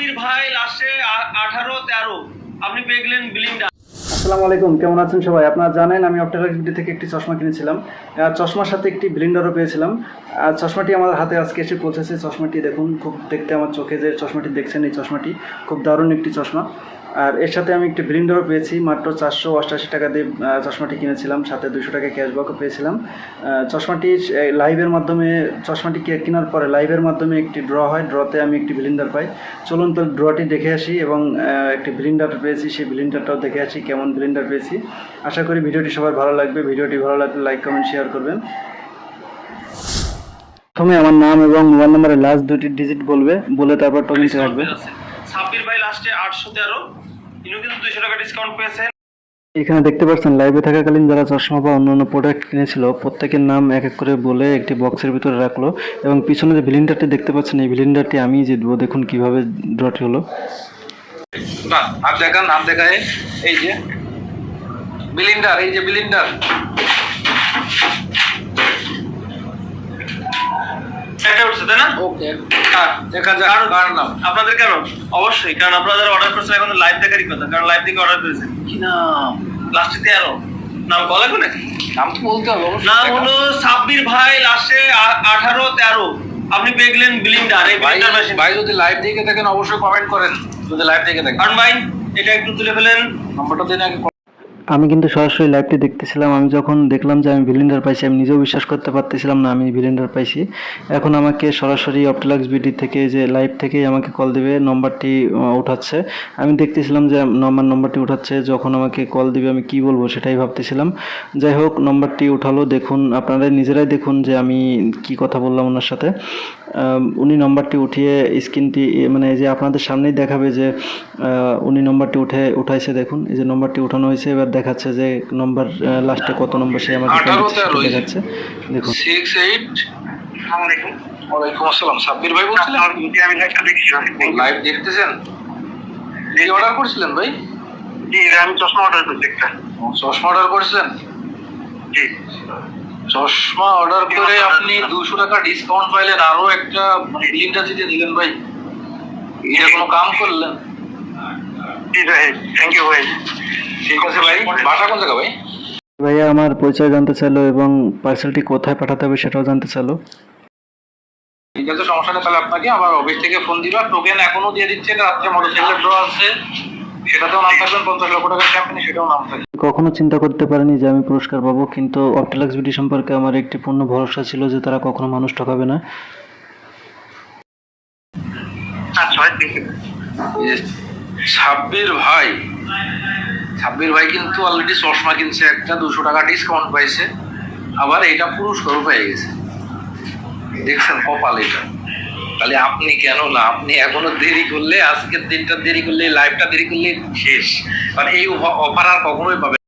সাব্বির ভাই লাস্টে 18-13 আপনি পেয়ে গেলেন বিলিংটা। আসসালামু আলাইকুম, কেমন আছেন সবাই? আপনারা জানেন আমি অপটিক্যালস বিডি থেকে একটি চশমা কিনেছিলাম। চশমার সাথে একটি ব্লিন্ডারও পেয়েছিলাম। আর চশমাটি আমার হাতে আজকে এসে পৌঁছেছে। চশমাটি দেখুন, খুব দেখতে আমার চোখে যে চশমাটি দেখছেন, এই চশমাটি খুব দারুণ একটি চশমা। আর এর সাথে আমি একটি ব্লিন্ডারও পেয়েছি। মাত্র 488 টাকা দিয়ে চশমাটি কিনেছিলাম, সাথে 200 টাকা ক্যাশব্যাকও পেয়েছিলাম। চশমাটি লাইভের মাধ্যমে, চশমাটি কেনার পরে লাইভের মাধ্যমে একটি ড্র হয়, ড্রতে আমি একটি ব্লিন্ডার পাই। চলুন তো ড্রটি দেখে আসি এবং একটি ব্লিন্ডার পেয়েছি, সেই ব্লিন্ডারটাও দেখে আসি কেমন ব্লিন্ডার পেয়েছি। আশা করি ভিডিওটি সবার ভালো লাগবে। ভিডিওটি ভালো লাগলে লাইক কমেন্ট শেয়ার করবেন। প্রথমে আমার নাম এবং মোবাইল নাম্বারের লাস্ট দুটি ডিজিট বলে তারপর টোকেনটি রাখবে। সাব্বির ভাই লাস্টে 813, ইনি কিন্তু 200 টাকা ডিসকাউন্ট পেয়েছেন। এখানে দেখতে পাচ্ছেন লাইভে থাকাকালীন যারা চশমা বা অন্যান্য প্রোডাক্ট কিনেছিল প্রত্যেকের নাম এক এক করে বলে একটি বক্সের ভিতরে রাখলো। এবং পিছনে যে ব্লিন্ডারটি দেখতে পাচ্ছেন, এই ব্লিন্ডারটি আমি জিতবো। দেখুন কিভাবে ড্রটি হলো। आप देखा नाम देखा है এই যে বিলিন্ডার, এই যে বিলিন্ডার এটা উঠছে তাই না? ওকে, দেখা যাক কার নাম। আপনাদের কেন? অবশ্যই, কারণ আপনারা যারা অর্ডার করছেন এখন লাইভ দেখারই কথা, কারণ লাইভ থেকে অর্ডার করেছেন। কি নাম? লাস্টে 13 নাম বলে কোনে? নাম তো বলতে হবে অবশ্যই। নাম হলো সাব্বির ভাই লাস্টে 18-13 আপনি পেয়ে গেলেন ব্লিন্ডার। এই ব্লিন্ডার মেশিন ভাই যদি লাইভ দেখে থাকেন অবশ্যই কমেন্ট করেন, যদি লাইভ দেখে থাকেন। কারণ ভাই এটা একটু তুলে ফেলেন। নম্বরটা দিন আগে। আমি কিন্তু সরাসরি লাইভটি দেখতেছিলাম। আমি যখন দেখলাম যে আমি ব্লিন্ডার পাইছি, আমি নিজেও বিশ্বাস করতে পারতেছিলাম না আমি ব্লিন্ডার পাইছি। এখন আমাকে সরাসরি অপটিক্যালস বিডি থেকে যে লাইভ থেকেই আমাকে কল দিবে, নম্বরটি উঠাচ্ছে। আমি দেখতেছিলাম যে আমার নম্বরটি উঠাচ্ছে, যখন আমাকে কল দিবে আমি কি বলবো সেটাই ভাবতেছিলাম। যাই হোক, নম্বরটি উঠালো। দেখুন, আপনারা নিজেরাই দেখুন যে আমি কি কথা বললাম ওনার সাথে। উনি নম্বরটি উঠিয়ে স্ক্রিনটি মানে এই যে আপনাদের সামনেই দেখাবে যে উনি নম্বরটি উঠাইছে। দেখুন, এই যে নম্বরটি উঠানো হয়েছে। এবার দেখাচ্ছে যে নম্বর লাস্টে কত নম্বর সে আমাকে দেখাচ্ছে। দেখুন 68। আসসালামু আলাইকুম। ওয়ালাইকুম আসসালাম। সাব্বির ভাই বলছিলেন? আমি লাইভটা দেখছিলাম। লাইভ দেখতেছেন? কি অর্ডার করেছিলেন ভাই? জি, আমি চশমা অর্ডার করছি একটা। চশমা অর্ডার করেছিলেন? জি, চশমা অর্ডার করে আপনি 200 টাকা ডিসকাউন্ট পাইলেন, আরো একটা ব্লিন্ডার জিতে দিলেন ভাই। এটা কোনো কাম করলেন? জি ভাই, থ্যাংক ইউ ভাই। ঠিক আছে ভাই। বাসা কোন জায়গা ভাই? ভাইয়া আমার পরিচয় জানতে চাইলো এবং পার্সেলটি কোথায় পাঠাতে হবে সেটাও জানতে চাইলো। ঠিক আছে, সমস্যা নেই। তাহলে আপনাকে আমার অফিস থেকে ফোন দিবা। টোকেন এখনো দিয়ে দিচ্ছে, রাত্রে মোটরসাইকেলের ড্র আছে, সেটাতেও নাম থাকবেন। 50 লক্ষ টাকার ক্যাম্পেইন, সেটাও নাম থাকবে। কখনো চিন্তা করতে পারিনি যে আমি পুরস্কার পাবো, কিন্তু অপটিক্যালস বিডি সম্পর্কে আমার একটি পূর্ণ ভরসা ছিল যে তারা কখনো মানুষ ঠকাবে না। আচ্ছা, সাব্বির ভাই কিন্তু অলরেডি চশমা কিনছে একটা, 200 টাকা ডিসকাউন্ট পাইছে, আবার এটা পুরস্কারও পেয়ে গেছে। দেখছেন কপাল এটা। তাহলে আপনি কেন না? আপনি এখনো দেরি করলে, আজকের দিনটা দেরি করলে, লাইভটা দেরি করলে শেষ। মানে এই অফার আর কখনোই পাবেন।